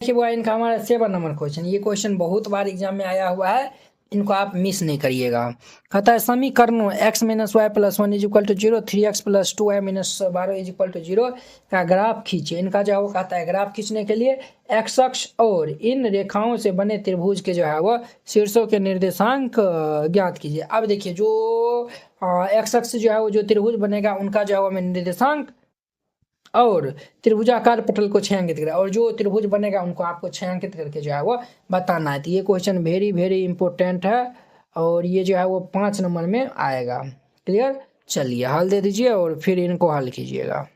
देखिए वो इनका हमारा 7 नंबर क्वेश्चन, ये क्वेश्चन बहुत बार एग्जाम में आया हुआ है, इनको आप मिस नहीं करिएगा। कहता है समीकरणों x - y + 1 = 0, 3x + 2y - 12 = 0 का ग्राफ खींचिए। इनका जो है वो कहता है ग्राफ खींचने के लिए x अक्ष और इन रेखाओं से बने त्रिभुज के जो है वो शीर्षों के निर्देशांक ज्ञात कीजिए। अब देखिए जो x अक्ष जो है वो जो त्रिभुज बनेगा उनका जो है वो निर्देशांक और त्रिभुजाकार पटल को छायांकित करें, और जो त्रिभुज बनेगा उनको आपको छायांकित करके जो है वो बताना है। तो ये क्वेश्चन वेरी वेरी इंपॉर्टेंट है और ये जो है वो 5 नंबर में आएगा। क्लियर, चलिए हल दे दीजिए और फिर इनको हल कीजिएगा।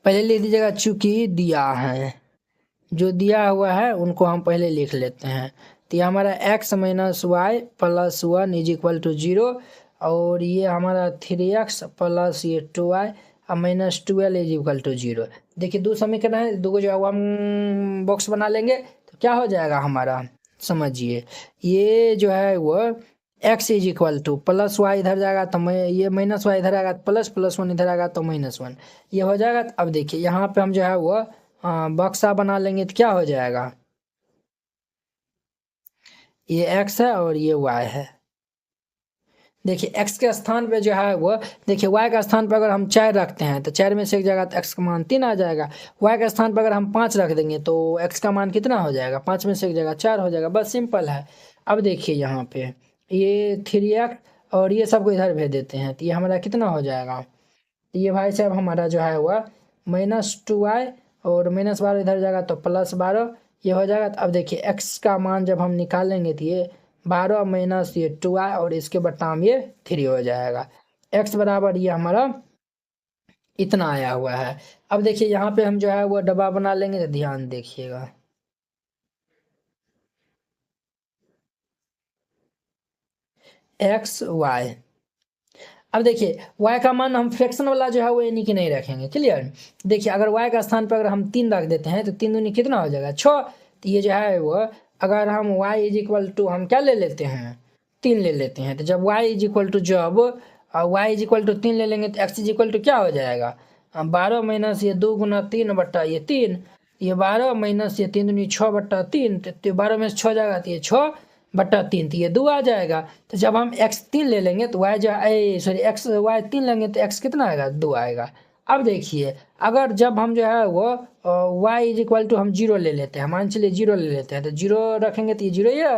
पहले लिख दीजिएगा चूंकि दिया है, जो दिया हुआ है उनको हम पहले लिख लेते हैं। तो ये हमारा x - y + 1 = 0 और ये हमारा 3x + ये 2y -12 = 0। देखिए दो समीकरण है, दो जो है वो हम बॉक्स बना लेंगे तो क्या हो जाएगा हमारा, समझिए ये जो है वो x = +y इधर जाएगा तो ये -y इधर आएगा, ++1 इधर आएगा तो -1 ये हो जाएगा। अब देखिए यहाँ पे हम जो है वो बक्सा बना लेंगे तो क्या हो जाएगा, ये x है और ये y है। देखिए x के स्थान पे जो है वो, देखिए y के स्थान पर अगर हम 4 रखते हैं तो 4 में से एक जगह तो x का मान 3 आ जाएगा। y के स्थान पर अगर हम 5 रख देंगे तो x का मान कितना हो जाएगा, 5 में से एक जगह 4 हो जाएगा, बस सिंपल है। अब देखिए यहाँ पे ये 3x और ये सबको इधर भेज देते हैं तो ये हमारा कितना हो जाएगा, ये भाई साहब हमारा जो है वह -2y और -12 इधर जाएगा तो +12 ये हो जाएगा। तो अब देखिए x का मान जब हम निकालेंगे तो ये 12 - ये 2y और इसके बटाम ये 3 हो जाएगा। x बराबर ये हमारा इतना आया हुआ है। अब देखिए यहाँ पे हम जो है वो डब्बा बना लेंगे तो ध्यान देखिएगा, x y। अब देखिए y का मान हम फ्रैक्शन वाला जो है वो यानी कि नहीं रखेंगे। क्लियर, देखिए अगर y का स्थान पर अगर हम 3 रख देते हैं तो 3 दूनी कितना हो जाएगा 6। तो ये जो है वो अगर हम y = हम क्या ले लेते हैं 3 ले लेते हैं, तो जब y = जब y = 3 ले लेंगे तो x = क्या हो जाएगा 12 - ये 2 × 3 बट्टा ये 3, ये 12 - ये 3 दूनी 6 बट्टा 3, तो 12 में से 6 जाएगा तो ये 6/3 तो ये 2 आ जाएगा। तो जब हम x 3 ले लेंगे तो y जो सॉरी x y 3 लेंगे तो x कितना आएगा 2 आएगा। अब देखिए अगर जब हम जो है वो y = हम 0 ले लेते हैं, मान चलिए 0 ले लेते हैं तो 0 रखेंगे तो ये 0 ये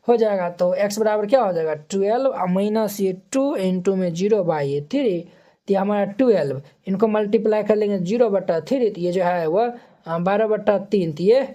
हो जाएगा। तो x बराबर क्या हो जाएगा 12 - ये 2 × में 0/3 तो ये हमारा 12, इनको मल्टीप्लाई कर लेंगे 0/3 तो ये जो है वो 12/3 तो ये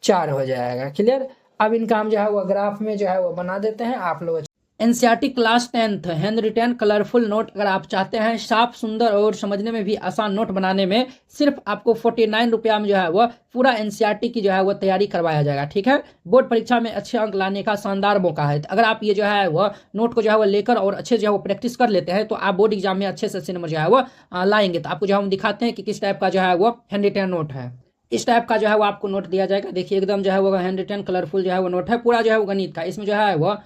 4 हो जाएगा। क्लियर, अब इनका हम जो है वो ग्राफ में जो है वो बना देते हैं आप लोग। NCERT class 10th hand retain colourful note अगर आप चाहते हैं साफ सुंदर और समझने में भी आसान नोट बनाने में, सिर्फ आपको 49 रुपया में जो है वो पूरा एनसीईआरटी की जो है वो तैयारी करवाया जाएगा। ठीक है, बोर्ड परीक्षा में अच्छे अंक लाने का शानदार मौका है। अगर आप ये जो है वो नोट को जो है वो लेकर और अच्छे जो है वो प्रैक्टिस कर लेते हैं तो आप बोर्ड एग्जाम में अच्छे से अच्छे नंबर जो है वो लाएंगे। तो आपको जो है हम दिखाते हैं कि किस टाइप का जो है वो हैंड रिटेन नोट है। इस टाइप का जो है वो आपको नोट दिया जाएगा। देखिए एकदम जो है वो हैंड रिटेन कलरफुल जो है वो नोट है, पूरा जो है वो गणित का, इसमें जो है वो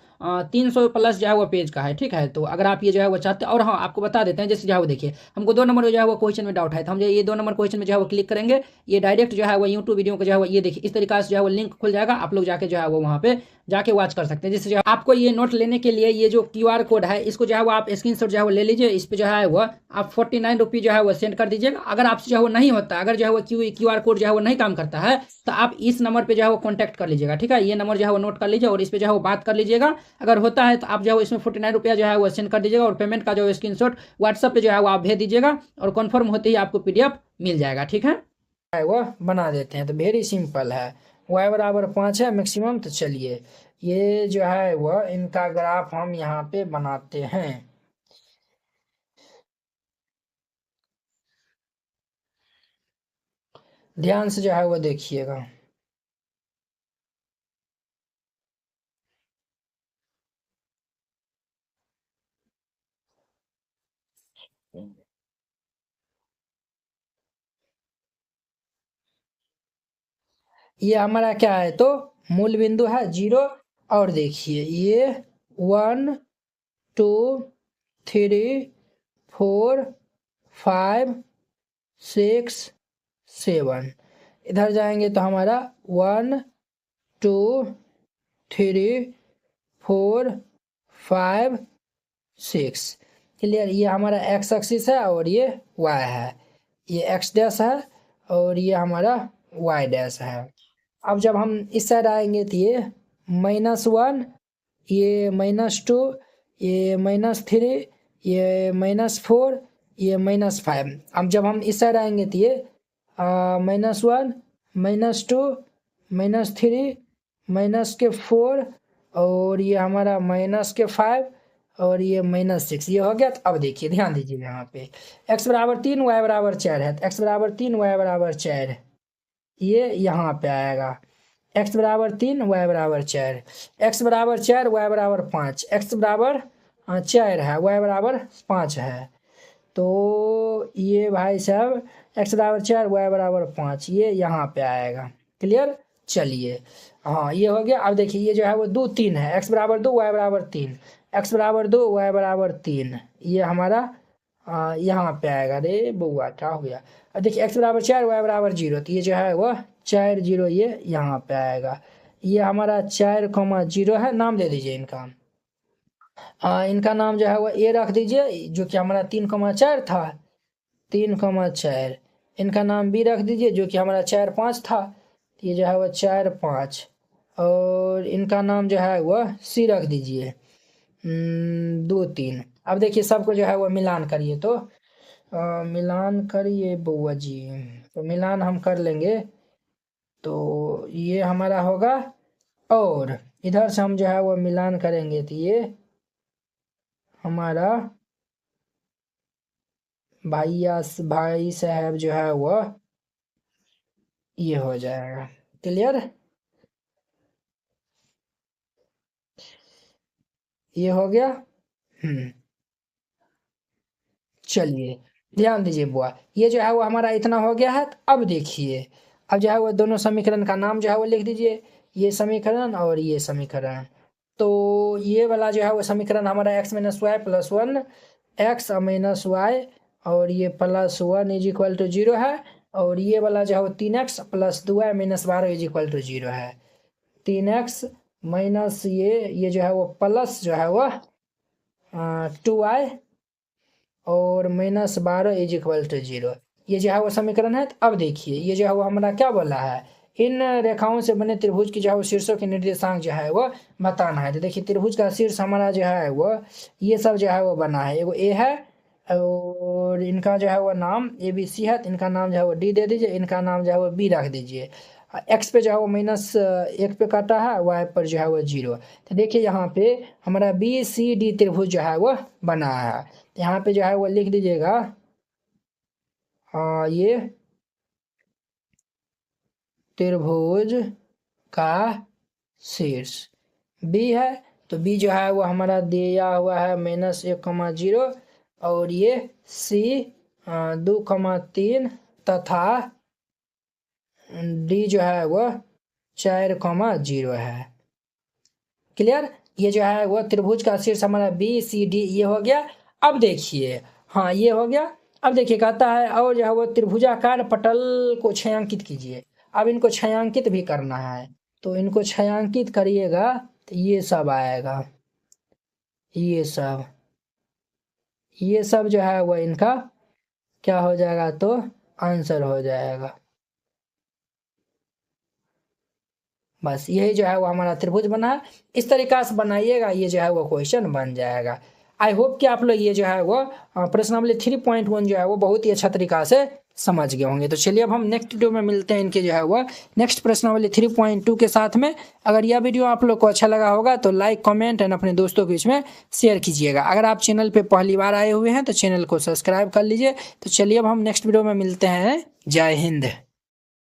300+ जो है वो पेज का है। ठीक है, तो अगर आप ये जो है वो चाहते हैं, और हाँ आपको बता देते हैं जैसे जो है वो देखिए हमको 2 नंबर जो है वो क्वेश्चन में डाउट है तो हम जो ये 2 नंबर क्वेश्चन में जो है वो क्लिक करेंगे, ये डायरेक्ट जो है वो यूट्यूब वीडियो को जो है वो ये देखिए इस तरीके से जो है वो लिंक खुल जाएगा, आप लोग जाके जो है वो वहाँ पे जाके वॉच कर सकते हैं। जिससे जो है आपको ये नोट लेने के लिए ये जो QR कोड है इसको जो है वो आप स्क्रीनशॉट जो है वो ले लीजिए, इस पर जो है वो आप 49 रुपीज़ जो है वो सेंड कर दीजिएगा। अगर आपसे जो है वो नहीं होता, अगर जो है वो QR कोड जो है वो नहीं काम करता है तो आप इस नंबर पे जो है वो कॉन्टैक्ट कर लीजिएगा। ठीक है, ये नंबर जो है वो नोट कर लीजिए और इस पर जो है वो बात कर लीजिएगा। अगर होता है तो आप जो है इसमें 49 रुपया जो है वो सेंड कर दीजिएगा और पेमेंट का जो है स्क्रीनशॉट व्हाट्सएप पे जो है वो आप भेज दीजिएगा और कन्फर्म होते ही आपको PDF मिल जाएगा। ठीक है, वो बना देते हैं तो वेरी सिंपल है। y बराबर 5 है मैक्सिमम। तो चलिए ये जो है वो इनका ग्राफ हम यहाँ पे बनाते हैं। ध्यान से जो है वो देखिएगा। ये हमारा क्या है तो मूल बिंदु है 0 और देखिए ये 1 2 3 4 5 6 7 इधर जाएंगे तो हमारा 1 2 3 4 5 6। क्लियर। ये हमारा एक्स एक्सिस है और ये वाई है, ये एक्स डैश है और ये हमारा वाई डैश है। अब जब हम इस साइड आएंगे तो ये -1, ये -2, ये -3, ये -4, ये -5। अब जब हम इस साइड आएंगे तो ये -1 -2 -3 -4 और ये हमारा -5 और ये -6। ये हो गया। तो अब देखिए ध्यान दीजिए यहाँ पे x बराबर 3 y बराबर 4 है, तो x बराबर 3 y बराबर 4 ये यहाँ पे आएगा। x बराबर 3 y बराबर 4, x बराबर 4 y बराबर 5, x बराबर 4 है, y बराबर 5 है। तो ये भाई साहब x बराबर 4 y बराबर 5 ये यहाँ पे आएगा। क्लियर। चलिए हाँ ये हो गया। अब देखिए ये जो है वो 2 3 है, x बराबर 2 y बराबर 3, x बराबर 2 y बराबर 3 ये हमारा यहाँ पे आएगा। अरे बउआ क्या हो गया। अब देखिए x बराबर 4 y बराबर 0, तो ये जो है वो 4 0 ये यहाँ पे आएगा। ये हमारा 4,0 है। नाम दे दीजिए इनका। इनका नाम जो है वो ए रख दीजिए, जो कि हमारा 3,4 था, 3,4। इनका नाम बी रख दीजिए जो कि हमारा 4 5 था, ये जो है वो 4 5। और इनका नाम जो है वह सी रख दीजिए 2 3। अब देखिए सबको जो है वो मिलान करिए, तो मिलान करिए बउआ जी। तो मिलान हम कर लेंगे तो ये हमारा होगा, और इधर से हम जो है वो मिलान करेंगे तो ये हमारा भाई साहब जो है वह ये हो जाएगा। क्लियर। ये हो गया। चलिए ध्यान दीजिए बुआ, ये जो है वो हमारा इतना हो गया है। तो अब देखिए, अब जो है वो दोनों समीकरण का नाम जो है वो लिख दीजिए, ये समीकरण और ये समीकरण। तो ये वाला जो है वो समीकरण हमारा x - y + 1 x - y और ये +1 = 0 है। और ये वाला जो है वो 3x + 2y - 12 = 0 है। 3x माइनस ये जो है वो प्लस जो है वो 2y और -12 = 0। ये जो है वो समीकरण है। तो अब देखिए ये जो है वो हमारा क्या बोला है, इन रेखाओं से बने त्रिभुज की जो है वो शीर्षों के निर्देशांक जो है वो बताना है। तो देखिए त्रिभुज का शीर्ष हमारा जो है वो ये सब जो है वो बना है, एगो ए है और इनका जो है वो नाम ABC है, तो इनका नाम जो है वो D दे दीजिए, इनका नाम जो है वो B रख दीजिए। x पे जो है वो -1 पे काटा है, y पर जो है वो 0। तो देखिए यहाँ पे हमारा BCD त्रिभुज जो है वो बना है। तो यहाँ पे जो है वो लिख दीजिएगा ये त्रिभुज का शीर्ष B है। तो B जो है वो हमारा दिया हुआ है -1,0 और ये C 2,3 तथा D जो है वो 4,0 है। क्लियर। ये जो है वो त्रिभुज का शीर्ष हमारा BCD ये हो गया। अब देखिए हाँ ये हो गया। अब देखिए कहता है और जो है वो त्रिभुजाकार पटल को छायांकित कीजिए। अब इनको छायांकित भी करना है, तो इनको छायांकित करिएगा तो ये सब आएगा, ये सब जो है वो इनका क्या हो जाएगा, तो आंसर हो जाएगा। बस यही जो है वो हमारा त्रिभुज बना है। इस तरीका से बनाइएगा, ये जो है वो क्वेश्चन बन जाएगा। आई होप कि आप लोग ये जो है वो प्रश्नावली 3.1 जो है वो बहुत ही अच्छा तरीका से समझ गए होंगे। तो चलिए अब हम नेक्स्ट वीडियो में मिलते हैं इनके जो है वो नेक्स्ट प्रश्नावली 3.2 के साथ में। अगर यह वीडियो आप लोग को अच्छा लगा होगा तो लाइक कमेंट एंड अपने दोस्तों के बीच में शेयर कीजिएगा। अगर आप चैनल पे पहली बार आए हुए हैं तो चैनल को सब्सक्राइब कर लीजिए। तो चलिए अब हम नेक्स्ट वीडियो में मिलते हैं। जय हिंद।